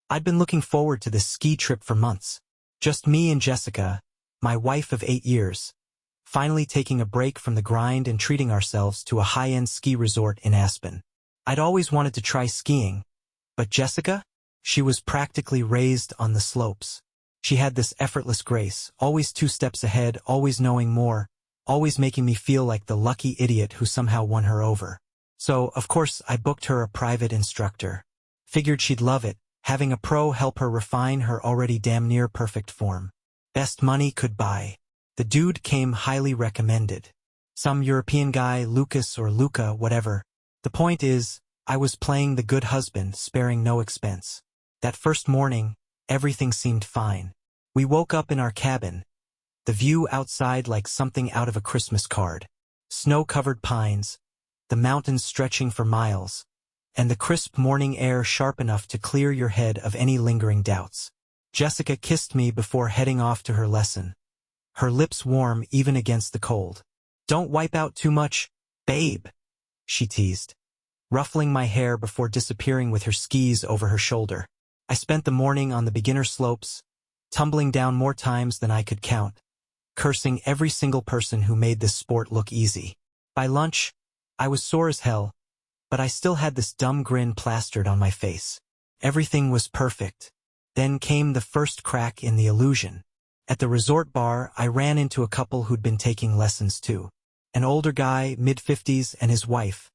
I'd been looking forward to this ski trip for months. Just me and Jessica, my wife of 8 years, finally taking a break from the grind and treating ourselves to a high-end ski resort in Aspen. I'd always wanted to try skiing, but Jessica? She was practically raised on the slopes. She had this effortless grace, always 2 steps ahead, always knowing more, always making me feel like the lucky idiot who somehow won her over. So, of course, I booked her a private instructor. Figured she'd love it, having a pro help her refine her already damn near perfect form. Best money could buy. The dude came highly recommended. Some European guy, Lucas or Luca, whatever. The point is, I was playing the good husband, sparing no expense. That first morning, everything seemed fine. We woke up in our cabin. The view outside like something out of a Christmas card. Snow-covered pines, the mountains stretching for miles, and the crisp morning air sharp enough to clear your head of any lingering doubts. Jessica kissed me before heading off to her lesson. Her lips warm even against the cold. "Don't wipe out too much, babe," she teased, ruffling my hair before disappearing with her skis over her shoulder. I spent the morning on the beginner slopes, tumbling down more times than I could count, cursing every single person who made this sport look easy. By lunch, I was sore as hell, but I still had this dumb grin plastered on my face. Everything was perfect. Then came the first crack in the illusion. At the resort bar, I ran into a couple who'd been taking lessons too. An older guy, mid-50s, and his wife,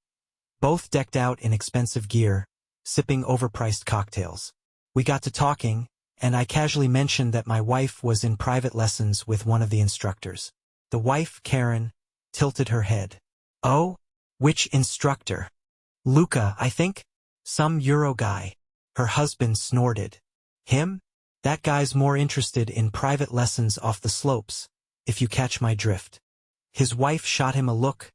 both decked out in expensive gear, sipping overpriced cocktails. We got to talking, and I casually mentioned that my wife was in private lessons with one of the instructors. The wife, Karen, tilted her head. "Oh? Which instructor?" "Luca, I think? Some Euro guy." Her husband snorted. "Him? That guy's more interested in private lessons off the slopes, if you catch my drift." His wife shot him a look,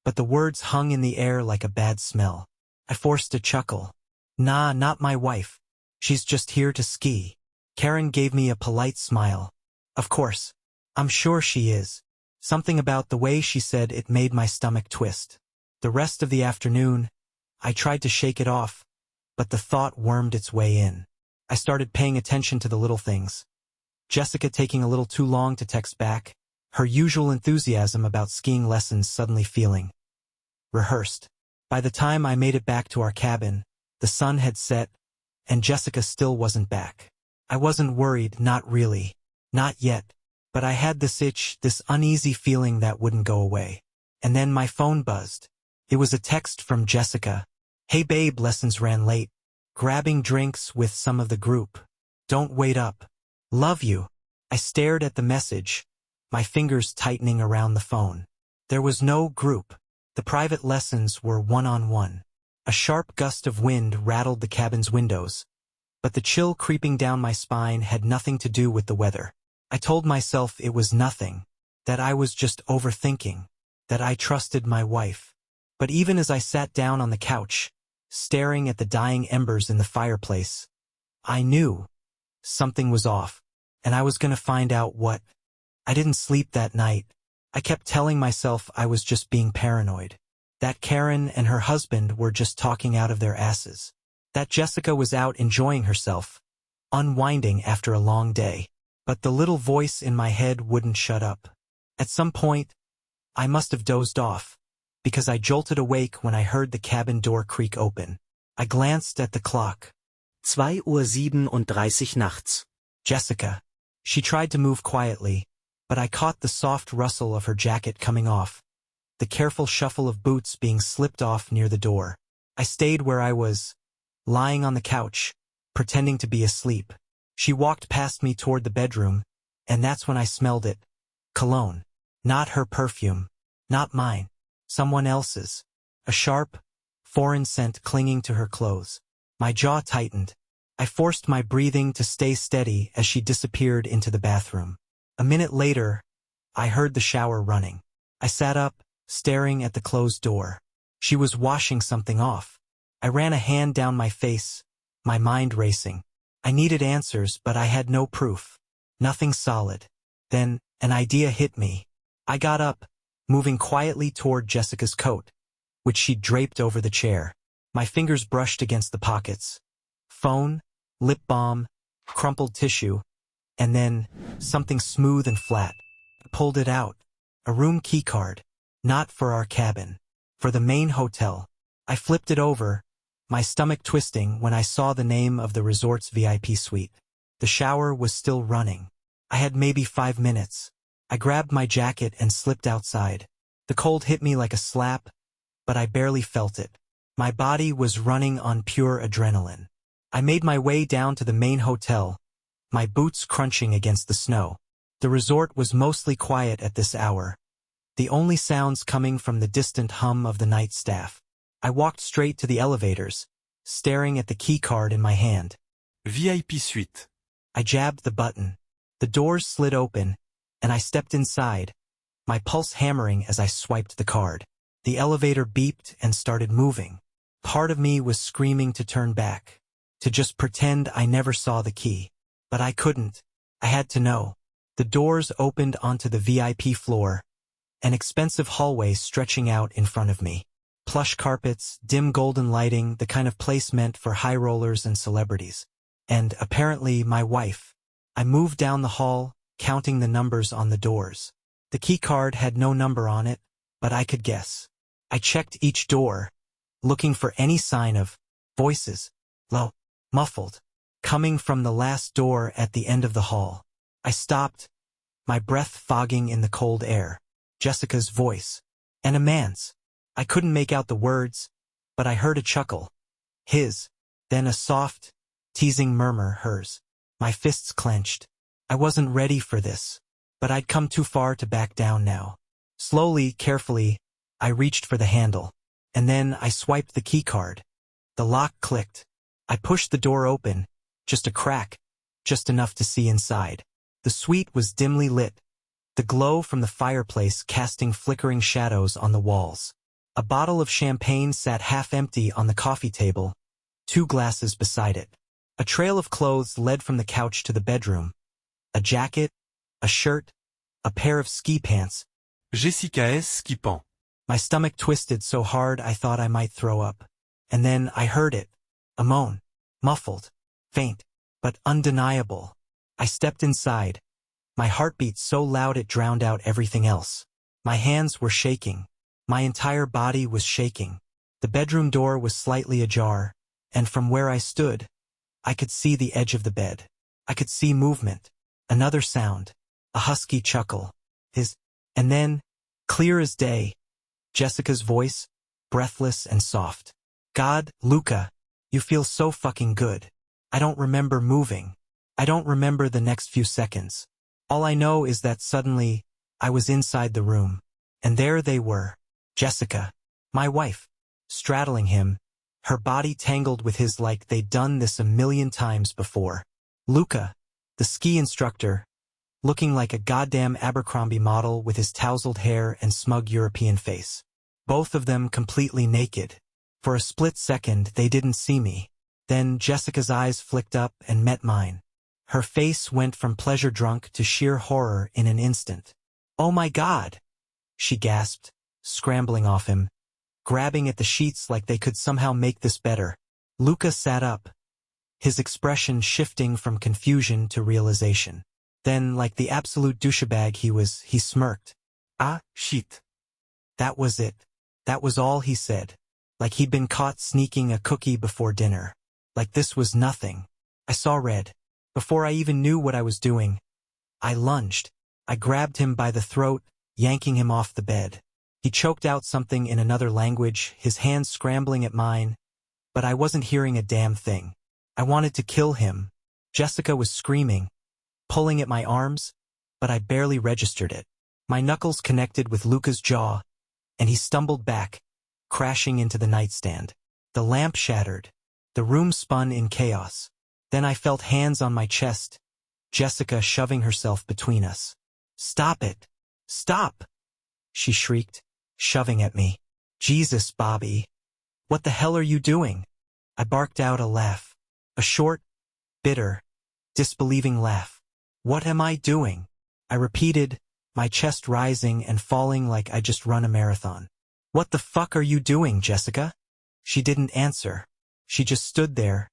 but the words hung in the air like a bad smell. I forced a chuckle. "Nah, not my wife. She's just here to ski." Karen gave me a polite smile. "Of course. I'm sure she is." Something about the way she said it made my stomach twist. The rest of the afternoon, I tried to shake it off, but the thought wormed its way in. I started paying attention to the little things. Jessica taking a little too long to text back, her usual enthusiasm about skiing lessons suddenly feeling rehearsed. By the time I made it back to our cabin, the sun had set, and Jessica still wasn't back. I wasn't worried, not really. Not yet. But I had this itch, this uneasy feeling that wouldn't go away. And then my phone buzzed. It was a text from Jessica. "Hey babe, lessons ran late. Grabbing drinks with some of the group. Don't wait up. Love you." I stared at the message, my fingers tightening around the phone. There was no group. The private lessons were one-on-one. A sharp gust of wind rattled the cabin's windows, but the chill creeping down my spine had nothing to do with the weather. I told myself it was nothing, that I was just overthinking, that I trusted my wife. But even as I sat down on the couch, staring at the dying embers in the fireplace, I knew something was off, and I was going to find out what. I didn't sleep that night. I kept telling myself I was just being paranoid, that Karen and her husband were just talking out of their asses, that Jessica was out enjoying herself, unwinding after a long day. But the little voice in my head wouldn't shut up. At some point, I must have dozed off, because I jolted awake when I heard the cabin door creak open. I glanced at the clock. 2:37 nachts. Jessica. She tried to move quietly, but I caught the soft rustle of her jacket coming off, the careful shuffle of boots being slipped off near the door. I stayed where I was, lying on the couch, pretending to be asleep. She walked past me toward the bedroom, and that's when I smelled it. Cologne. Not her perfume. Not mine. Someone else's. A sharp, foreign scent clinging to her clothes. My jaw tightened. I forced my breathing to stay steady as she disappeared into the bathroom. A minute later, I heard the shower running. I sat up, staring at the closed door. She was washing something off. I ran a hand down my face, my mind racing. I needed answers, but I had no proof. Nothing solid. Then, an idea hit me. I got up, moving quietly toward Jessica's coat, which she'd draped over the chair. My fingers brushed against the pockets. Phone, lip balm, crumpled tissue, and then something smooth and flat. I pulled it out. A room keycard. Not for our cabin. For the main hotel. I flipped it over, my stomach twisting when I saw the name of the resort's VIP suite. The shower was still running. I had maybe 5 minutes. I grabbed my jacket and slipped outside. The cold hit me like a slap, but I barely felt it. My body was running on pure adrenaline. I made my way down to the main hotel, my boots crunching against the snow. The resort was mostly quiet at this hour, the only sounds coming from the distant hum of the night staff. I walked straight to the elevators, staring at the keycard in my hand. VIP suite. I jabbed the button. The doors slid open, and I stepped inside, my pulse hammering as I swiped the card. The elevator beeped and started moving. Part of me was screaming to turn back, to just pretend I never saw the key. But I couldn't. I had to know. The doors opened onto the VIP floor, an expensive hallway stretching out in front of me. Plush carpets, dim golden lighting, the kind of place meant for high rollers and celebrities. And, apparently, my wife. I moved down the hall, counting the numbers on the doors. The keycard had no number on it, but I could guess. I checked each door, looking for any sign of voices, low, muffled, coming from the last door at the end of the hall. I stopped, my breath fogging in the cold air. Jessica's voice. And a man's. I couldn't make out the words, but I heard a chuckle. His. Then a soft, teasing murmur, hers. My fists clenched. I wasn't ready for this, but I'd come too far to back down now. Slowly, carefully, I reached for the handle, and then I swiped the keycard. The lock clicked. I pushed the door open, just a crack, just enough to see inside. The suite was dimly lit, the glow from the fireplace casting flickering shadows on the walls. A bottle of champagne sat half empty on the coffee table, 2 glasses beside it. A trail of clothes led from the couch to the bedroom. A jacket, a shirt, a pair of ski pants. Jessica S. ski pants. My stomach twisted so hard I thought I might throw up. And then I heard it. A moan. Muffled. Faint. But undeniable. I stepped inside. My heartbeat so loud it drowned out everything else. My hands were shaking. My entire body was shaking. The bedroom door was slightly ajar, and from where I stood, I could see the edge of the bed. I could see movement. Another sound. A husky chuckle. And then, clear as day, Jessica's voice, breathless and soft. God, Luca, you feel so fucking good. I don't remember moving. I don't remember the next few seconds. All I know is that suddenly, I was inside the room. And there they were. Jessica, my wife, straddling him, her body tangled with his like they'd done this a million times before. Luca, the ski instructor, looking like a goddamn Abercrombie model with his tousled hair and smug European face. Both of them completely naked. For a split second, they didn't see me. Then Jessica's eyes flicked up and met mine. Her face went from pleasure-drunk to sheer horror in an instant. "Oh my God!" she gasped, scrambling off him, grabbing at the sheets like they could somehow make this better. Luca sat up, his expression shifting from confusion to realization. Then, like the absolute douchebag he smirked. "Ah, shit." That was it. That was all he said. Like he'd been caught sneaking a cookie before dinner. Like this was nothing. I saw red. Before I even knew what I was doing, I lunged. I grabbed him by the throat, yanking him off the bed. He choked out something in another language, his hands scrambling at mine, but I wasn't hearing a damn thing. I wanted to kill him. Jessica was screaming, pulling at my arms, but I barely registered it. My knuckles connected with Luca's jaw, and he stumbled back, crashing into the nightstand. The lamp shattered. The room spun in chaos. Then I felt hands on my chest, Jessica shoving herself between us. "Stop it! Stop!" she shrieked, shoving at me. "Jesus, Bobby. What the hell are you doing?" I barked out a laugh. A short, bitter, disbelieving laugh. "What am I doing?" I repeated, my chest rising and falling like I just run a marathon. "What the fuck are you doing, Jessica?" She didn't answer. She just stood there,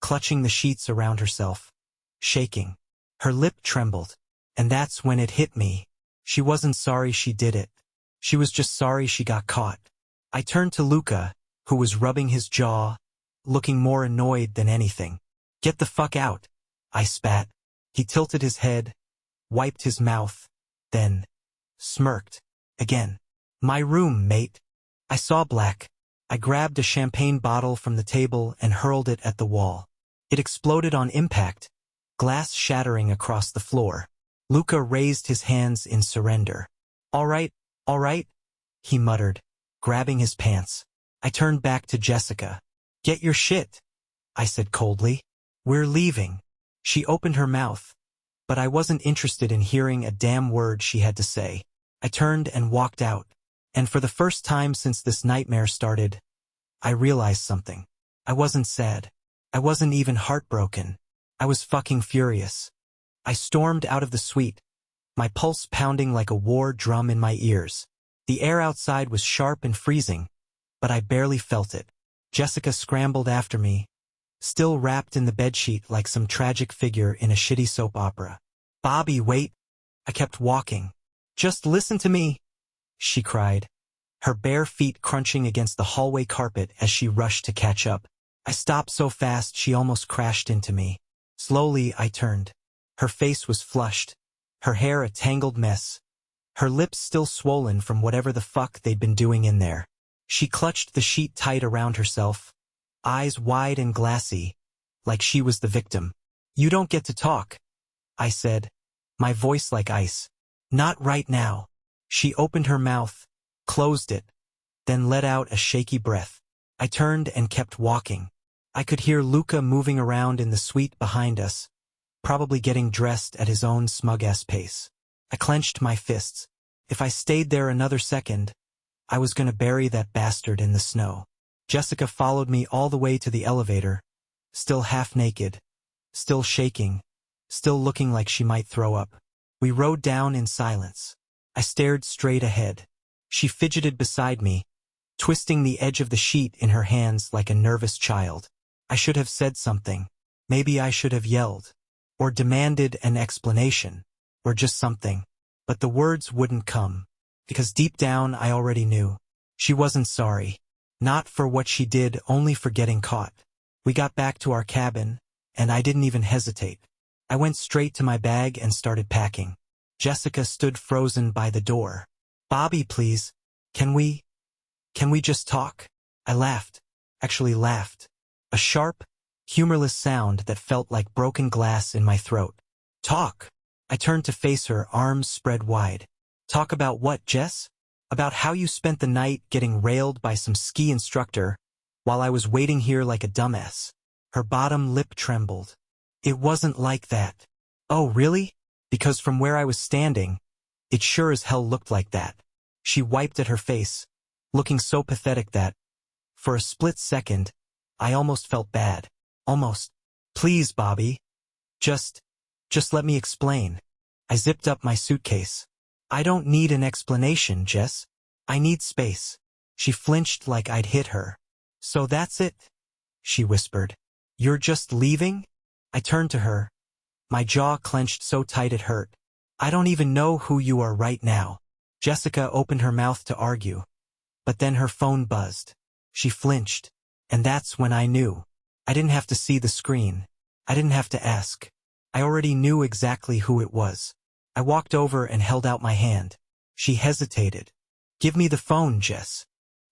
clutching the sheets around herself, shaking. Her lip trembled. And that's when it hit me. She wasn't sorry she did it. She was just sorry she got caught. I turned to Luca, who was rubbing his jaw, looking more annoyed than anything. "Get the fuck out," I spat. He tilted his head, wiped his mouth, then smirked. Again. "My room, mate." I saw black. I grabbed a champagne bottle from the table and hurled it at the wall. It exploded on impact, glass shattering across the floor. Luca raised his hands in surrender. All right," he muttered, grabbing his pants. I turned back to Jessica. "Get your shit," I said coldly. "We're leaving." She opened her mouth, but I wasn't interested in hearing a damn word she had to say. I turned and walked out, and for the first time since this nightmare started, I realized something. I wasn't sad. I wasn't even heartbroken. I was fucking furious. I stormed out of the suite, my pulse pounding like a war drum in my ears. The air outside was sharp and freezing, but I barely felt it. Jessica scrambled after me, still wrapped in the bedsheet like some tragic figure in a shitty soap opera. "Bobby, wait." I kept walking. "Just listen to me," she cried, her bare feet crunching against the hallway carpet as she rushed to catch up. I stopped so fast she almost crashed into me. Slowly, I turned. Her face was flushed, her hair a tangled mess, her lips still swollen from whatever the fuck they'd been doing in there. She clutched the sheet tight around herself, eyes wide and glassy, like she was the victim. "You don't get to talk," I said, my voice like ice. "Not right now." She opened her mouth, closed it, then let out a shaky breath. I turned and kept walking. I could hear Luca moving around in the suite behind us, probably getting dressed at his own smug-ass pace. I clenched my fists. If I stayed there another second, I was gonna bury that bastard in the snow. Jessica followed me all the way to the elevator, still half naked, still shaking, still looking like she might throw up. We rode down in silence. I stared straight ahead. She fidgeted beside me, twisting the edge of the sheet in her hands like a nervous child. I should have said something. Maybe I should have yelled, or demanded an explanation, or just something. But the words wouldn't come, because deep down I already knew. She wasn't sorry. Not for what she did, only for getting caught. We got back to our cabin, and I didn't even hesitate. I went straight to my bag and started packing. Jessica stood frozen by the door. "Bobby, please, can we just talk?" I laughed. Actually laughed. A sharp, humorless sound that felt like broken glass in my throat. "Talk." I turned to face her, arms spread wide. "Talk about what, Jess? About how you spent the night getting railed by some ski instructor while I was waiting here like a dumbass." Her bottom lip trembled. "It wasn't like that." "Oh, really?" Because from where I was standing, it sure as hell looked like that. She wiped at her face, looking so pathetic that, for a split second, I almost felt bad. Almost. "Please, Bobby. Just let me explain." I zipped up my suitcase. "I don't need an explanation, Jess. I need space." She flinched like I'd hit her. "So that's it?" she whispered. "You're just leaving?" I turned to her, my jaw clenched so tight it hurt. "I don't even know who you are right now." Jessica opened her mouth to argue, but then her phone buzzed. She flinched, and that's when I knew. I didn't have to see the screen. I didn't have to ask. I already knew exactly who it was. I walked over and held out my hand. She hesitated. "Give me the phone, Jess."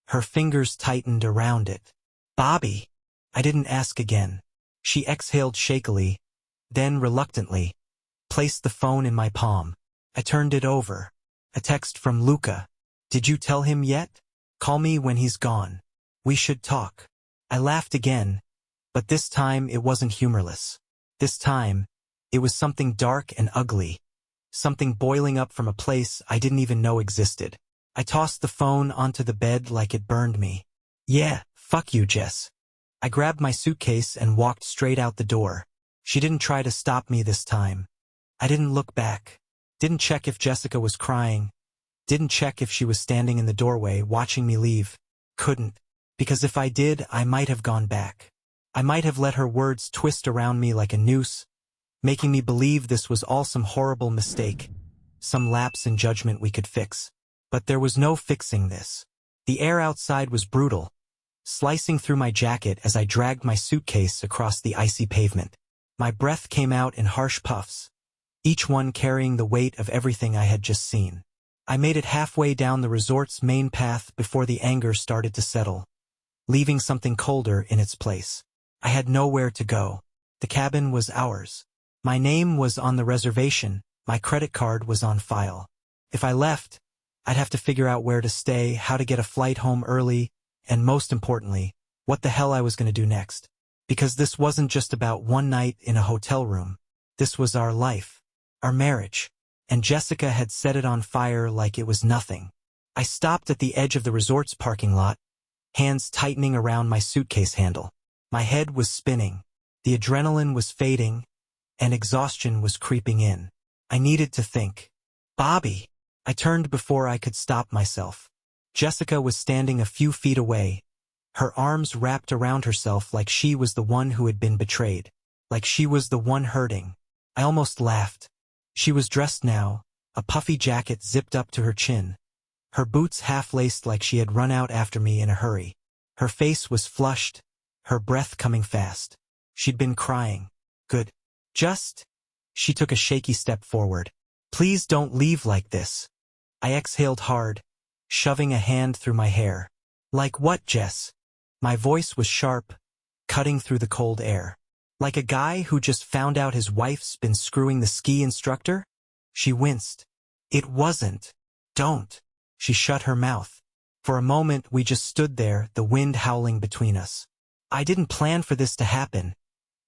Her fingers tightened around it. "Bobby." I didn't ask again. She exhaled shakily, then reluctantly placed the phone in my palm. I turned it over. A text from Luca. "Did you tell him yet? Call me when he's gone. We should talk." I laughed again, but this time it wasn't humorless. This time, it was something dark and ugly. Something boiling up from a place I didn't even know existed. I tossed the phone onto the bed like it burned me. "Yeah, fuck you, Jess." I grabbed my suitcase and walked straight out the door. She didn't try to stop me this time. I didn't look back. Didn't check if Jessica was crying. Didn't check if she was standing in the doorway watching me leave. Couldn't. Because if I did, I might have gone back. I might have let her words twist around me like a noose, making me believe this was all some horrible mistake, some lapse in judgment we could fix. But there was no fixing this. The air outside was brutal, slicing through my jacket as I dragged my suitcase across the icy pavement. My breath came out in harsh puffs, each one carrying the weight of everything I had just seen. I made it halfway down the resort's main path before the anger started to settle, leaving something colder in its place. I had nowhere to go. The cabin was ours. My name was on the reservation, my credit card was on file. If I left, I'd have to figure out where to stay, how to get a flight home early, and most importantly, what the hell I was going to do next. Because this wasn't just about one night in a hotel room. This was our life, our marriage, and Jessica had set it on fire like it was nothing. I stopped at the edge of the resort's parking lot, hands tightening around my suitcase handle. My head was spinning, the adrenaline was fading, and exhaustion was creeping in. I needed to think. Bobby! I turned before I could stop myself. Jessica was standing a few feet away, her arms wrapped around herself like she was the one who had been betrayed, like she was the one hurting. I almost laughed. She was dressed now, a puffy jacket zipped up to her chin, her boots half-laced like she had run out after me in a hurry. Her face was flushed, her breath coming fast. She'd been crying. Good. She took a shaky step forward. Please don't leave like this. I exhaled hard, shoving a hand through my hair. Like what, Jess? My voice was sharp, cutting through the cold air. Like a guy who just found out his wife's been screwing the ski instructor? She winced. It wasn't. Don't. She shut her mouth. For a moment we just stood there, the wind howling between us. I didn't plan for this to happen,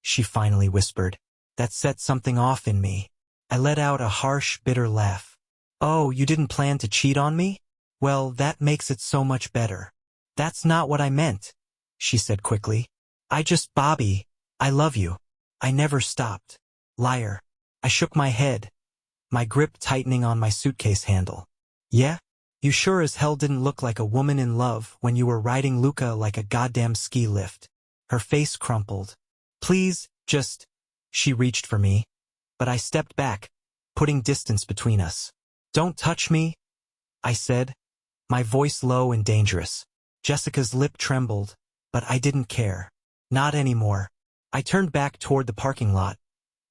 she finally whispered. That set something off in me. I let out a harsh, bitter laugh. Oh, you didn't plan to cheat on me? Well, that makes it so much better. That's not what I meant, she said quickly. Bobby, I love you. I never stopped. Liar. I shook my head, my grip tightening on my suitcase handle. Yeah? You sure as hell didn't look like a woman in love when you were riding Luca like a goddamn ski lift. Her face crumpled. Please, She reached for me, but I stepped back, putting distance between us. Don't touch me, I said, my voice low and dangerous. Jessica's lip trembled, but I didn't care. Not anymore. I turned back toward the parking lot,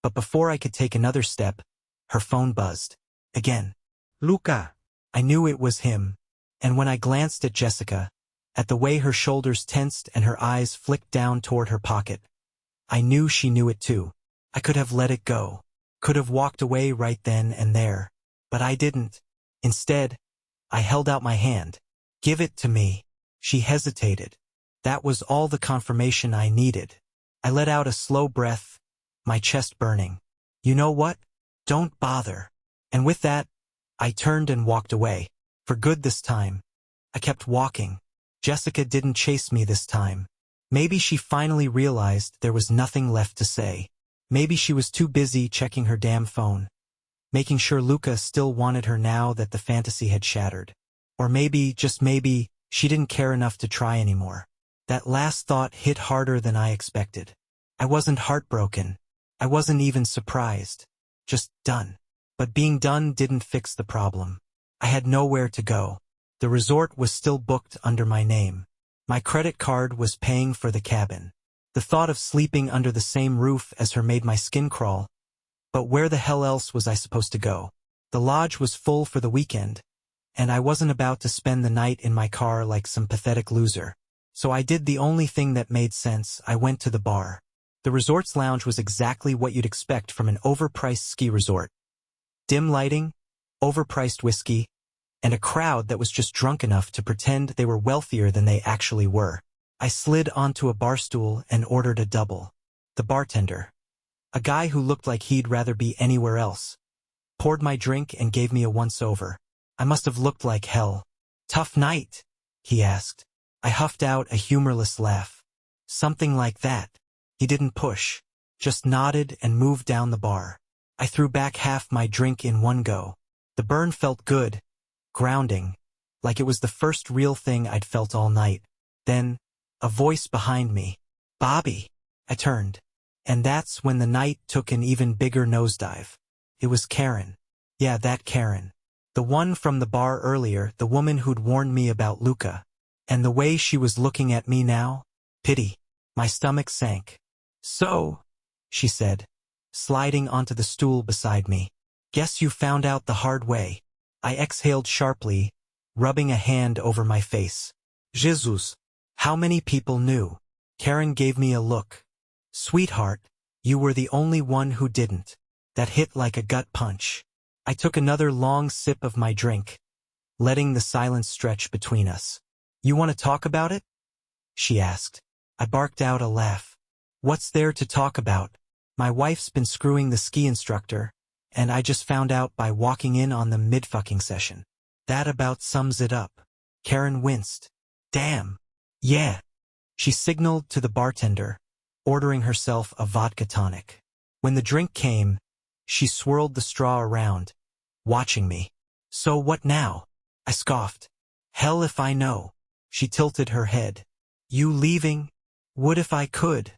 but before I could take another step, her phone buzzed. Again. Luca. I knew it was him, and when I glanced at Jessica, at the way her shoulders tensed and her eyes flicked down toward her pocket, I knew she knew it too. I could have let it go, could have walked away right then and there, but I didn't. Instead, I held out my hand. Give it to me. She hesitated. That was all the confirmation I needed. I let out a slow breath, my chest burning. You know what? Don't bother. And with that, I turned and walked away. For good this time. I kept walking. Jessica didn't chase me this time. Maybe she finally realized there was nothing left to say. Maybe she was too busy checking her damn phone, making sure Luca still wanted her now that the fantasy had shattered. Or maybe, just maybe, she didn't care enough to try anymore. That last thought hit harder than I expected. I wasn't heartbroken. I wasn't even surprised. Just done. But being done didn't fix the problem. I had nowhere to go. The resort was still booked under my name. My credit card was paying for the cabin. The thought of sleeping under the same roof as her made my skin crawl. But where the hell else was I supposed to go? The lodge was full for the weekend, and I wasn't about to spend the night in my car like some pathetic loser. So I did the only thing that made sense. I went to the bar. The resort's lounge was exactly what you'd expect from an overpriced ski resort. Dim lighting, overpriced whiskey, and a crowd that was just drunk enough to pretend they were wealthier than they actually were. I slid onto a bar stool and ordered a double. The bartender, a guy who looked like he'd rather be anywhere else, poured my drink and gave me a once-over. I must have looked like hell. Tough night? He asked. I huffed out a humorless laugh. Something like that. He didn't push, just nodded and moved down the bar. I threw back half my drink in one go. The burn felt good, grounding, like it was the first real thing I'd felt all night. Then, a voice behind me. Bobby. I turned. And that's when the night took an even bigger nosedive. It was Karen. Yeah, that Karen. The one from the bar earlier, the woman who'd warned me about Luca. And the way she was looking at me now? Pity. My stomach sank. So, she said, sliding onto the stool beside me. Guess you found out the hard way. I exhaled sharply, rubbing a hand over my face. Jesus. How many people knew? Karen gave me a look. Sweetheart, you were the only one who didn't. That hit like a gut punch. I took another long sip of my drink, letting the silence stretch between us. You want to talk about it? She asked. I barked out a laugh. What's there to talk about? My wife's been screwing the ski instructor, and I just found out by walking in on the mid-fucking session. That about sums it up. Karen winced. Damn. Yeah. She signaled to the bartender, ordering herself a vodka tonic. When the drink came, she swirled the straw around, watching me. So what now? I scoffed. Hell if I know. She tilted her head. You leaving? Would if I could,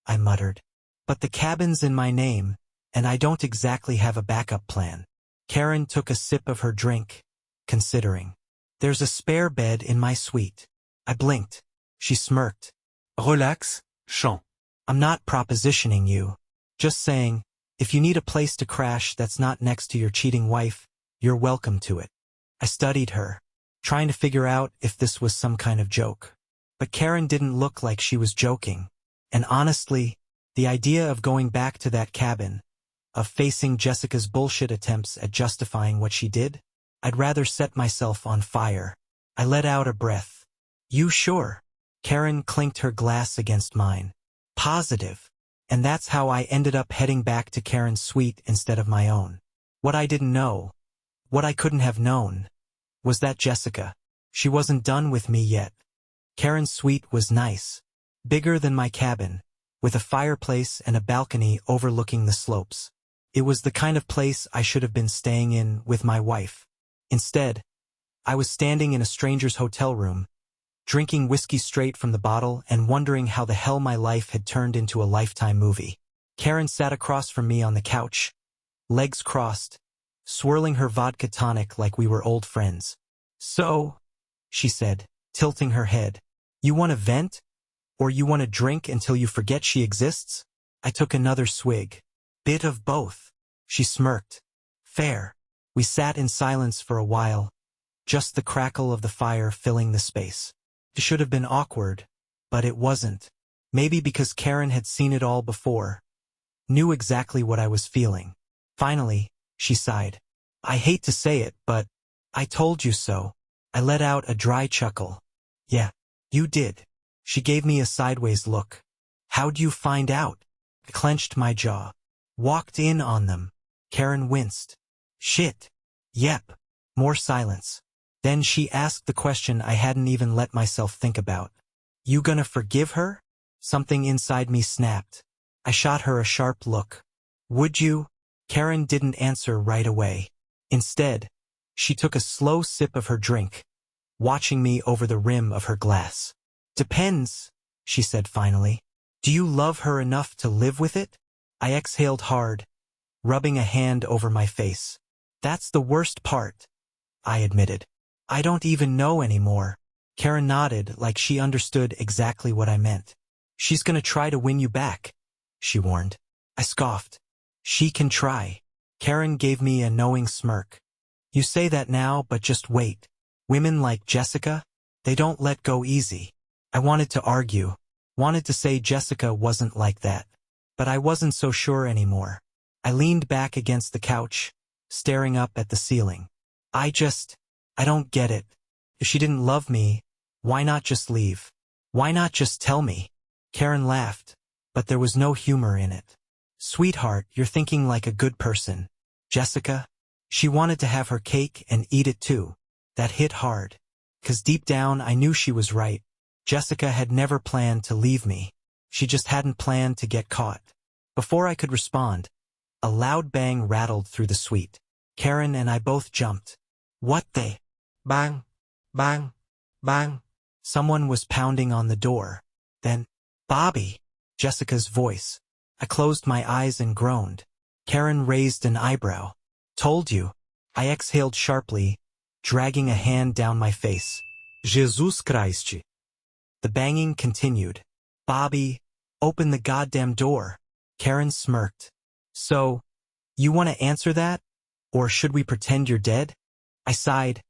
I muttered. But the cabin's in my name, and I don't exactly have a backup plan. Karen took a sip of her drink, considering. There's a spare bed in my suite. I blinked. She smirked. Relax, Champ. I'm not propositioning you. Just saying, if you need a place to crash that's not next to your cheating wife, you're welcome to it. I studied her, trying to figure out if this was some kind of joke. But Karen didn't look like she was joking. And honestly, the idea of going back to that cabin, of facing Jessica's bullshit attempts at justifying what she did, I'd rather set myself on fire. I let out a breath. You sure? Karen clinked her glass against mine. Positive. And that's how I ended up heading back to Karen's suite instead of my own. What I didn't know, what I couldn't have known, was that Jessica, she wasn't done with me yet. Karen's suite was nice, bigger than my cabin, with a fireplace and a balcony overlooking the slopes. It was the kind of place I should have been staying in with my wife. Instead, I was standing in a stranger's hotel room, drinking whiskey straight from the bottle and wondering how the hell my life had turned into a Lifetime movie. Karen sat across from me on the couch, legs crossed, swirling her vodka tonic like we were old friends. So, she said, tilting her head, you want to vent? Or you want to drink until you forget she exists? I took another swig. Bit of both. She smirked. Fair. We sat in silence for a while, just the crackle of the fire filling the space. It should have been awkward, but it wasn't. Maybe because Karen had seen it all before, knew exactly what I was feeling. Finally, she sighed. I hate to say it, but I told you so. I let out a dry chuckle. Yeah, you did. She gave me a sideways look. How'd you find out? I clenched my jaw. Walked in on them. Karen winced. Shit. Yep. More silence. Then she asked the question I hadn't even let myself think about. You gonna forgive her? Something inside me snapped. I shot her a sharp look. Would you? Karen didn't answer right away. Instead, she took a slow sip of her drink, watching me over the rim of her glass. Depends, she said finally. Do you love her enough to live with it? I exhaled hard, rubbing a hand over my face. That's the worst part, I admitted. I don't even know anymore. Karen nodded like she understood exactly what I meant. She's gonna try to win you back, she warned. I scoffed. She can try. Karen gave me a knowing smirk. You say that now, but just wait. Women like Jessica, they don't let go easy. I wanted to argue, wanted to say Jessica wasn't like that, but I wasn't so sure anymore. I leaned back against the couch, staring up at the ceiling. I don't get it. If she didn't love me, why not just leave? Why not just tell me? Karen laughed, but there was no humor in it. Sweetheart, you're thinking like a good person. Jessica, she wanted to have her cake and eat it too. That hit hard. 'Cause deep down I knew she was right. Jessica had never planned to leave me. She just hadn't planned to get caught. Before I could respond, a loud bang rattled through the suite. Karen and I both jumped. What the? Bang, bang, bang. Someone was pounding on the door. Then, Bobby. Jessica's voice. I closed my eyes and groaned. Karen raised an eyebrow. Told you. I exhaled sharply, dragging a hand down my face. Jesus Christ. The banging continued. Bobby, open the goddamn door. Karen smirked. So, you want to answer that? Or should we pretend you're dead? I sighed,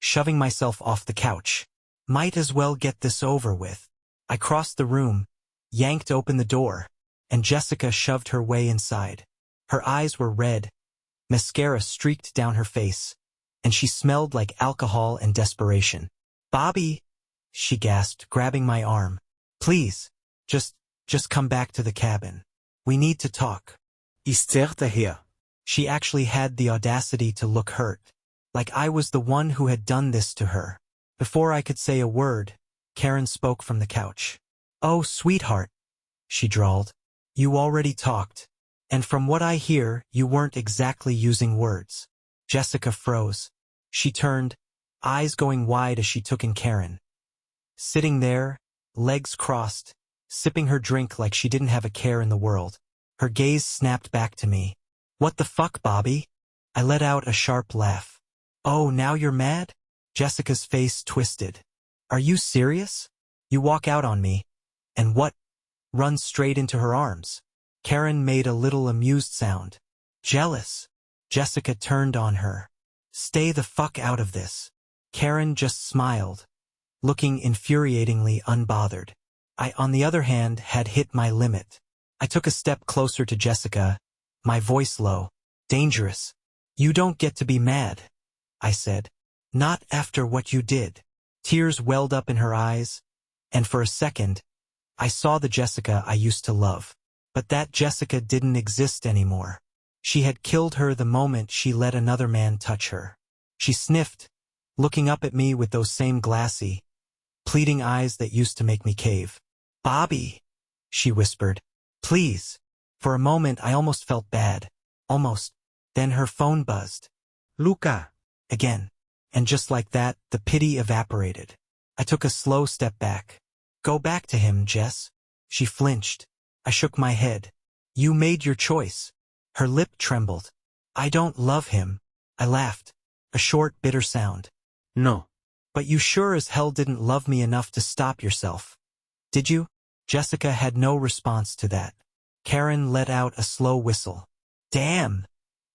shoving myself off the couch. Might as well get this over with. I crossed the room, yanked open the door, and Jessica shoved her way inside. Her eyes were red, mascara streaked down her face, and she smelled like alcohol and desperation. Bobby, she gasped, grabbing my arm. Please, just come back to the cabin. We need to talk. Ist here. She actually had the audacity to look hurt, like I was the one who had done this to her. Before I could say a word, Karen spoke from the couch. Oh, sweetheart, she drawled. You already talked. And from what I hear, you weren't exactly using words. Jessica froze. She turned, eyes going wide as she took in Karen. Sitting there, legs crossed, sipping her drink like she didn't have a care in the world. Her gaze snapped back to me. What the fuck, Bobby? I let out a sharp laugh. Oh, now you're mad? Jessica's face twisted. Are you serious? You walk out on me. And what? Run straight into her arms. Karen made a little amused sound. Jealous. Jessica turned on her. Stay the fuck out of this. Karen just smiled, looking infuriatingly unbothered. I, on the other hand, had hit my limit. I took a step closer to Jessica, my voice low. Dangerous. You don't get to be mad, I said. Not after what you did. Tears welled up in her eyes, and for a second, I saw the Jessica I used to love. But that Jessica didn't exist anymore. She had killed her the moment she let another man touch her. She sniffed, looking up at me with those same glassy, pleading eyes that used to make me cave. Bobby, she whispered. Please. For a moment I almost felt bad. Almost. Then her phone buzzed. Luca. Again. And just like that, the pity evaporated. I took a slow step back. Go back to him, Jess. She flinched. I shook my head. You made your choice. Her lip trembled. I don't love him. I laughed. A short, bitter sound. No. But you sure as hell didn't love me enough to stop yourself. Did you? Jessica had no response to that. Karen let out a slow whistle. Damn,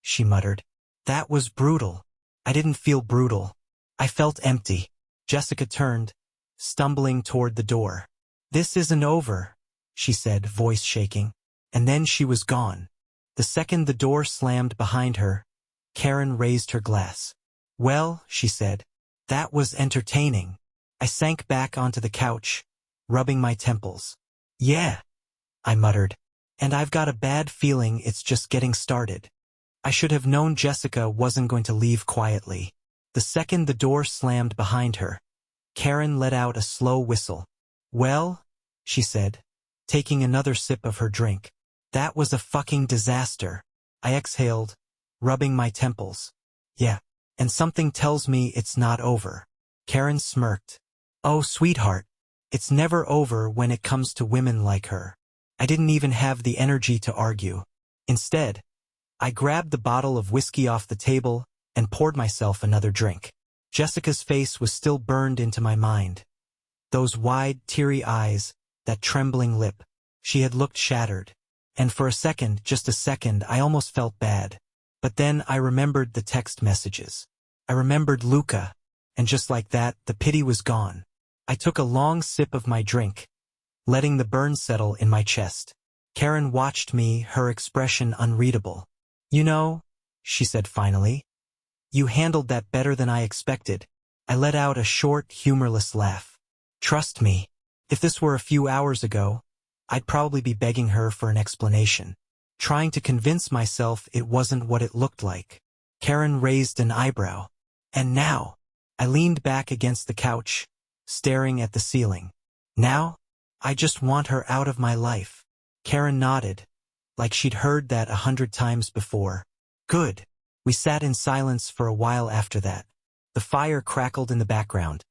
she muttered. That was brutal. I didn't feel brutal. I felt empty. Jessica turned, stumbling toward the door. This isn't over, she said, voice shaking. And then she was gone. The second the door slammed behind her, Karen raised her glass. Well, she said, that was entertaining. I sank back onto the couch, rubbing my temples. Yeah, I muttered. And I've got a bad feeling it's just getting started. I should have known Jessica wasn't going to leave quietly. The second the door slammed behind her, Karen let out a slow whistle. Well, she said, taking another sip of her drink. That was a fucking disaster. I exhaled, rubbing my temples. Yeah, and something tells me it's not over. Karen smirked. Oh, sweetheart, it's never over when it comes to women like her. I didn't even have the energy to argue. Instead, I grabbed the bottle of whiskey off the table and poured myself another drink. Jessica's face was still burned into my mind. Those wide, teary eyes, that trembling lip. She had looked shattered. And for a second, just a second, I almost felt bad. But then I remembered the text messages. I remembered Luca. And just like that, the pity was gone. I took a long sip of my drink, letting the burn settle in my chest. Karen watched me, her expression unreadable. You know, she said finally, you handled that better than I expected. I let out a short, humorless laugh. Trust me, if this were a few hours ago, I'd probably be begging her for an explanation, trying to convince myself it wasn't what it looked like. Karen raised an eyebrow. And now, I leaned back against the couch, staring at the ceiling. Now, I just want her out of my life. Karen nodded, like she'd heard that 100 times before. Good. We sat in silence for a while after that. The fire crackled in the background,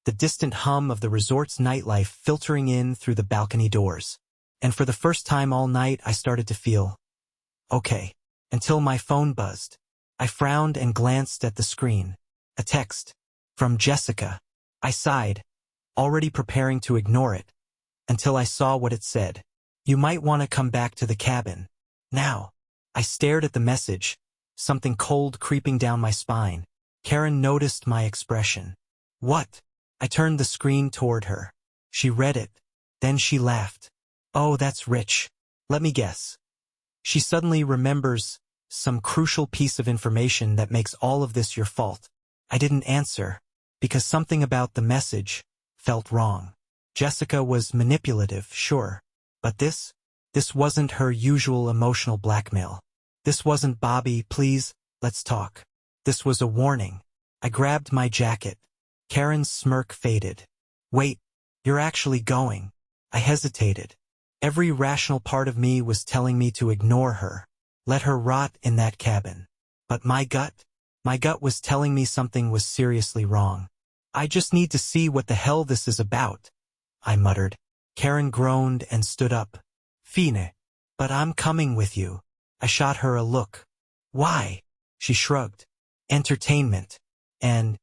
the distant hum of the resort's nightlife filtering in through the balcony doors. And for the first time all night I started to feel okay. Until my phone buzzed. I frowned and glanced at the screen. A text. From Jessica. I sighed, already preparing to ignore it, until I saw what it said. You might want to come back to the cabin. Now. I stared at the message, something cold creeping down my spine. Karen noticed my expression. What? I turned the screen toward her. She read it. Then she laughed. Oh, that's rich. Let me guess. She suddenly remembers some crucial piece of information that makes all of this your fault. I didn't answer, because something about the message felt wrong. Jessica was manipulative, sure. But this wasn't her usual emotional blackmail. This wasn't Bobby, please, let's talk. This was a warning. I grabbed my jacket. Karen's smirk faded. Wait, you're actually going. I hesitated. Every rational part of me was telling me to ignore her. Let her rot in that cabin. But my gut was telling me something was seriously wrong. I just need to see what the hell this is about, I muttered. Karen groaned and stood up. Fine. But I'm coming with you. I shot her a look. Why? She shrugged. Entertainment. And,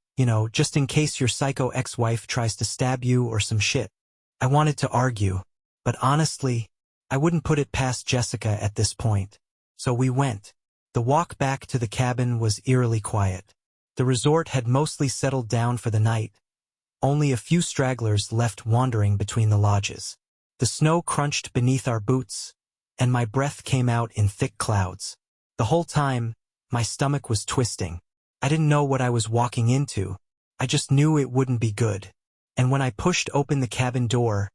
just in case your psycho ex-wife tries to stab you or some shit. I wanted to argue, but honestly, I wouldn't put it past Jessica at this point. So we went. The walk back to the cabin was eerily quiet. The resort had mostly settled down for the night. Only a few stragglers left wandering between the lodges. The snow crunched beneath our boots, and my breath came out in thick clouds. The whole time, my stomach was twisting. I didn't know what I was walking into. I just knew it wouldn't be good. And when I pushed open the cabin door,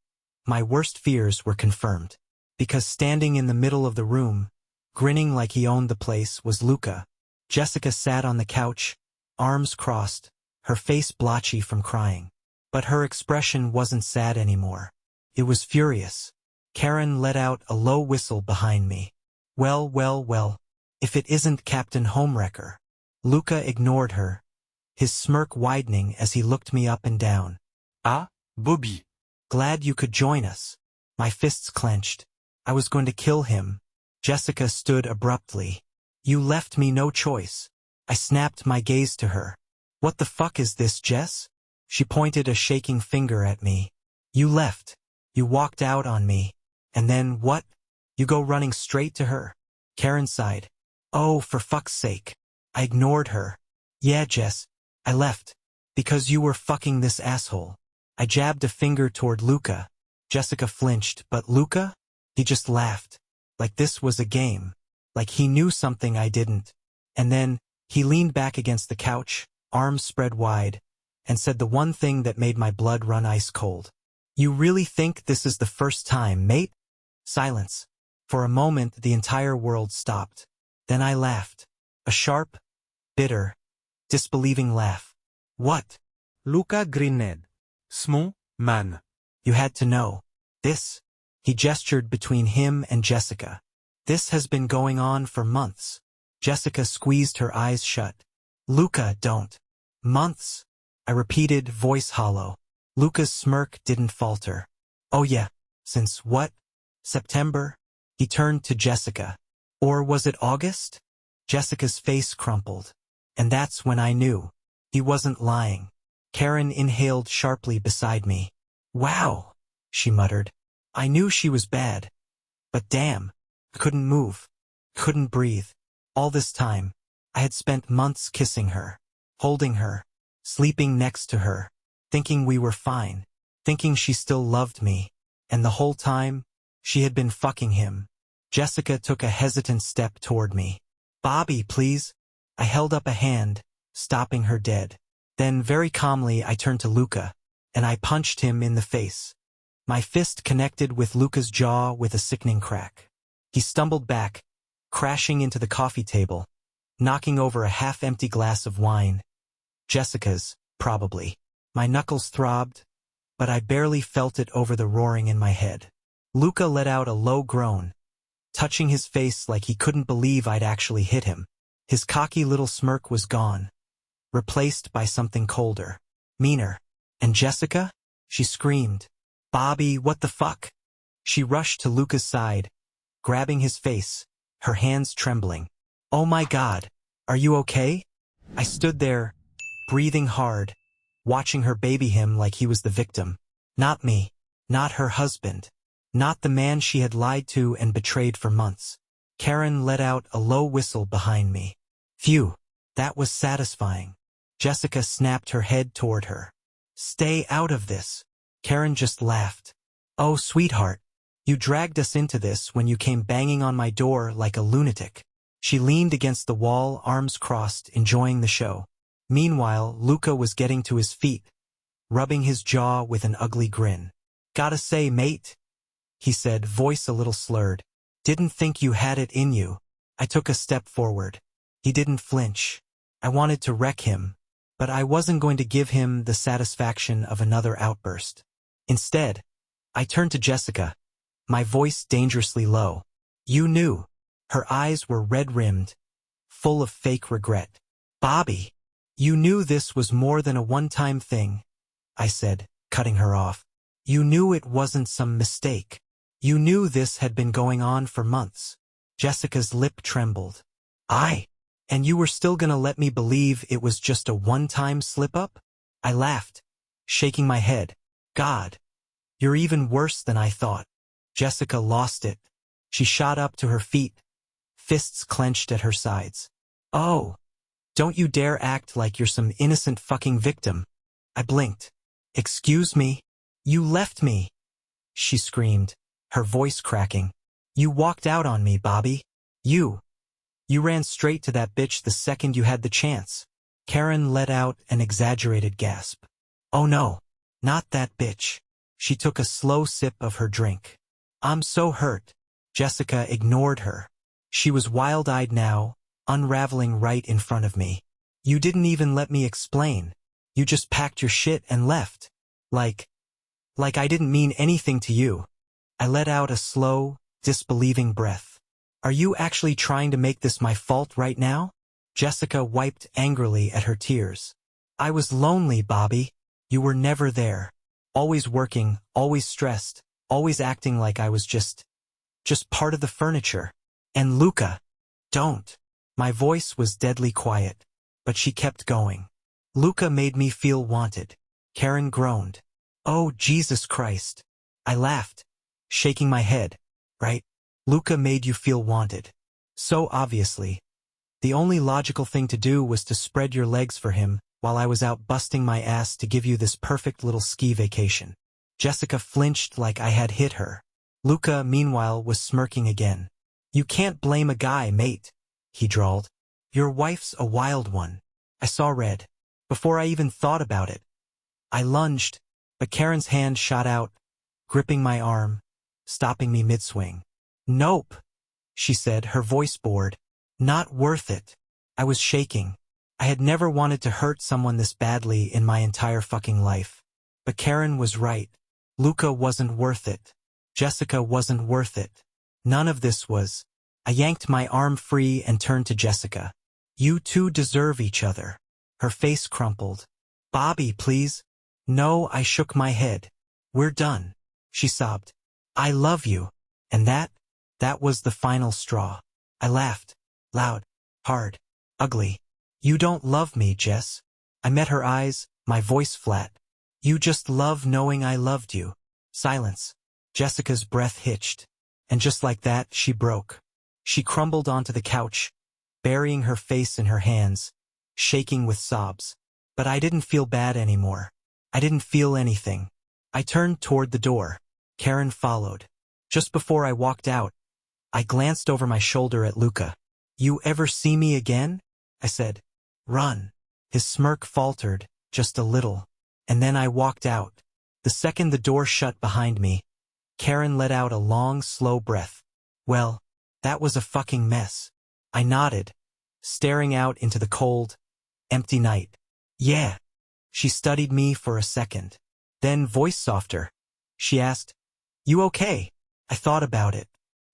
my worst fears were confirmed. Because standing in the middle of the room, grinning like he owned the place, was Luca. Jessica sat on the couch, arms crossed, her face blotchy from crying. But her expression wasn't sad anymore. It was furious. Karen let out a low whistle behind me. Well, if it isn't Captain Homewrecker. Luca ignored her, his smirk widening as he looked me up and down. Ah, Bobby. Glad you could join us. My fists clenched. I was going to kill him. Jessica stood abruptly. You left me no choice. I snapped my gaze to her. What the fuck is this, Jess? She pointed a shaking finger at me. You left. You walked out on me. And then what? You go running straight to her. Karen sighed. Oh, for fuck's sake. I ignored her. Yeah, Jess. I left. Because you were fucking this asshole. I jabbed a finger toward Luca. Jessica flinched, but Luca? He just laughed. Like this was a game. Like he knew something I didn't. And then, he leaned back against the couch, arms spread wide, and said the one thing that made my blood run ice cold. You really think this is the first time, mate? Silence. For a moment the entire world stopped. Then I laughed. A sharp, bitter, disbelieving laugh. What? Luca grinned. Small man. You had to know. This. He gestured between him and Jessica. This has been going on for months. Jessica squeezed her eyes shut. Luca, don't. Months? I repeated, voice hollow. Luca's smirk didn't falter. Oh yeah. Since what? September? He turned to Jessica. Or was it August? Jessica's face crumpled. And that's when I knew. He wasn't lying. Karen inhaled sharply beside me. Wow, she muttered. I knew she was bad. But damn, I couldn't move. Couldn't breathe. All this time, I had spent months kissing her, holding her, sleeping next to her, thinking we were fine, thinking she still loved me. And the whole time, she had been fucking him. Jessica took a hesitant step toward me. Bobby, please. I held up a hand, stopping her dead. Then very calmly I turned to Luca, and I punched him in the face. My fist connected with Luca's jaw with a sickening crack. He stumbled back, crashing into the coffee table, knocking over a half-empty glass of wine. Jessica's, probably. My knuckles throbbed, but I barely felt it over the roaring in my head. Luca let out a low groan, touching his face like he couldn't believe I'd actually hit him. His cocky little smirk was gone, replaced by something colder, meaner. And Jessica? She screamed. Bobby, what the fuck? She rushed to Luca's side, grabbing his face, her hands trembling. "Oh my God, are you okay?" I stood there, breathing hard, watching her baby him like he was the victim. Not me, not her husband, not the man she had lied to and betrayed for months. Karen let out a low whistle behind me. Phew, that was satisfying. Jessica snapped her head toward her. "Stay out of this." Karen just laughed. "Oh, sweetheart, you dragged us into this when you came banging on my door like a lunatic." She leaned against the wall, arms crossed, enjoying the show. Meanwhile, Luca was getting to his feet, rubbing his jaw with an ugly grin. "Gotta say, mate," he said, voice a little slurred. "Didn't think you had it in you." I took a step forward. He didn't flinch. I wanted to wreck him, but I wasn't going to give him the satisfaction of another outburst. Instead, I turned to Jessica, my voice dangerously low. "You knew." Her eyes were red-rimmed, full of fake regret. "Bobby, you knew this was more than a one-time thing," I said, cutting her off. "You knew it wasn't some mistake. You knew this had been going on for months." Jessica's lip trembled. And you were still gonna let me believe it was just a one-time slip-up?" I laughed, shaking my head. "God, you're even worse than I thought." Jessica lost it. She shot up to her feet, fists clenched at her sides. "Oh, don't you dare act like you're some innocent fucking victim." I blinked. "Excuse me? You left me," she screamed, her voice cracking. "You walked out on me, Bobby. You ran straight to that bitch the second you had the chance." Karen let out an exaggerated gasp. "Oh no, not that bitch." She took a slow sip of her drink. "I'm so hurt." Jessica ignored her. She was wild-eyed now, unraveling right in front of me. "You didn't even let me explain. You just packed your shit and left. Like I didn't mean anything to you." I let out a slow, disbelieving breath. "Are you actually trying to make this my fault right now?" Jessica wiped angrily at her tears. "I was lonely, Bobby. You were never there. Always working, always stressed, always acting like I was just part of the furniture. And Luca, don't." My voice was deadly quiet, but she kept going. "Luca made me feel wanted." Karen groaned. "Oh, Jesus Christ." I laughed, shaking my head. "Right? Luca made you feel wanted. So obviously. The only logical thing to do was to spread your legs for him while I was out busting my ass to give you this perfect little ski vacation." Jessica flinched like I had hit her. Luca, meanwhile, was smirking again. "You can't blame a guy, mate," he drawled. "Your wife's a wild one." I saw red. Before I even thought about it, I lunged, but Karen's hand shot out, gripping my arm, stopping me mid-swing. "Nope," she said, her voice bored. "Not worth it." I was shaking. I had never wanted to hurt someone this badly in my entire fucking life. But Karen was right. Luca wasn't worth it. Jessica wasn't worth it. None of this was. I yanked my arm free and turned to Jessica. "You two deserve each other." Her face crumpled. "Bobby, please." "No," I shook my head. "We're done." She sobbed. "I love you." And that was the final straw. I laughed. Loud, hard, ugly. "You don't love me, Jess." I met her eyes, my voice flat. "You just love knowing I loved you." Silence. Jessica's breath hitched. And just like that, she broke. She crumbled onto the couch, burying her face in her hands, shaking with sobs. But I didn't feel bad anymore. I didn't feel anything. I turned toward the door. Karen followed. Just before I walked out, I glanced over my shoulder at Luca. "You ever see me again?" I said. "Run." His smirk faltered, just a little. And then I walked out. The second the door shut behind me, Karen let out a long, slow breath. "Well, that was a fucking mess." I nodded, staring out into the cold, empty night. "Yeah." She studied me for a second. Then, voice softer, she asked, "You okay?" I thought about it.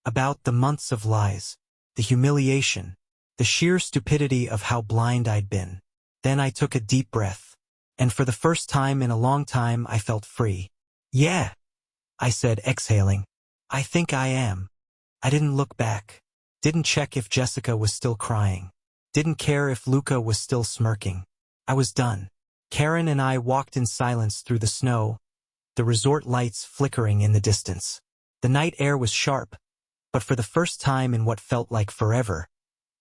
About the months of lies, the humiliation, the sheer stupidity of how blind I'd been. Then I took a deep breath. And for the first time in a long time I felt free. "Yeah," I said, exhaling. I think I am. I didn't look back. Didn't check if Jessica was still crying. Didn't care if Luca was still smirking. I was done. Karen and I walked in silence through the snow, the resort lights flickering in the distance. The night air was sharp, but for the first time in what felt like forever,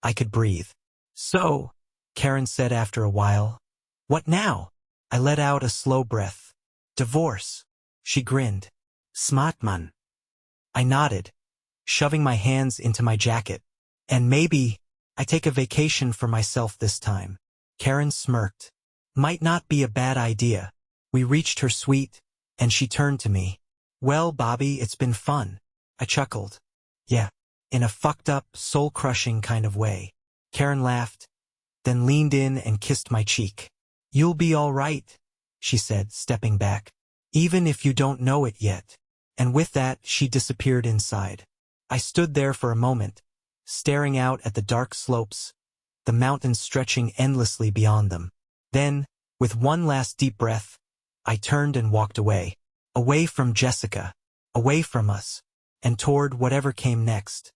I could breathe. So, Karen said after a while, what now? I let out a slow breath. Divorce. She grinned. Smart man. I nodded, shoving my hands into my jacket. And maybe I take a vacation for myself this time. Karen smirked. Might not be a bad idea. We reached her suite, and she turned to me. Well, Bobby, it's been fun. I chuckled. Yeah, in a fucked up, soul-crushing kind of way. Karen laughed, then leaned in and kissed my cheek. You'll be all right, she said, stepping back. Even if you don't know it yet. And with that, she disappeared inside. I stood there for a moment, staring out at the dark slopes, the mountains stretching endlessly beyond them. Then, with one last deep breath, I turned and walked away. Away from Jessica, away from us, and toward whatever came next.